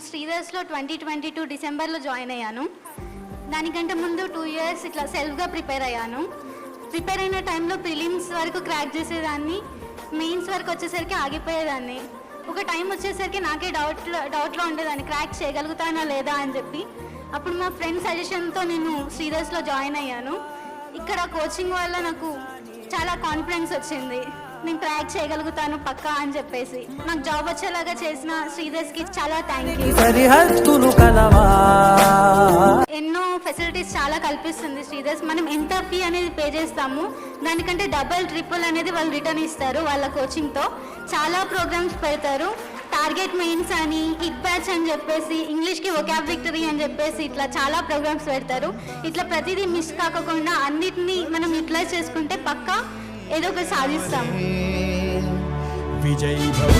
శ్రీదర్స్లో 2022 డిసెంబర్లో జాయిన్ అయ్యాను. దానికంటే ముందు 2 years ఇట్లా సెల్ఫ్గా ప్రిపేర్ అయ్యాను. ప్రిపేర్ అయిన టైంలో ప్రిలిమ్స్ వరకు క్రాక్ చేసేదాన్ని, మెయిన్స్ వరకు వచ్చేసరికి ఆగిపోయేదాన్ని. ఒక టైం వచ్చేసరికి నాకే డౌట్లో ఉండేదాన్ని, క్రాక్ చేయగలుగుతానా లేదా అని చెప్పి. అప్పుడు మా ఫ్రెండ్ సజెషన్తో నేను శ్రీదర్స్లో జాయిన్ అయ్యాను. ఇక్కడ కోచింగ్ వల్ల నాకు చాలా కాన్ఫిడెన్స్ వచ్చింది, నేను క్రాక్ చేయగలుగుతాను పక్కా అని చెప్పేసి. నాకు జాబ్ వచ్చేలాగా చేసిన శ్రీదర్స్కి చాలా థ్యాంక్ యూ. ఎన్నో ఫెసిలిటీస్ చాలా కల్పిస్తుంది శ్రీదర్స్. మనం ఎంత ఫీ అనేది పే చేస్తాము దానికంటే డబల్ ట్రిపుల్ అనేది వాళ్ళు రిటర్న్ ఇస్తారు వాళ్ళ కోచింగ్తో. చాలా ప్రోగ్రామ్స్ పెడతారు, టార్గెట్ మెయిన్స్ అని, కిక్ బ్యాచ్ అని చెప్పేసి, ఇంగ్లీష్కి వొకాబ్ విక్టరీ అని చెప్పేసి ఇట్లా చాలా ప్రోగ్రామ్స్ పెడతారు. ఇట్లా ప్రతిదీ మిస్ కాకుండా అన్నిటినీ మనం యూటిలైజ్ చేసుకుంటే పక్కా ఏదో ఒకటి సాధిస్తాము. విజయ్ భవ.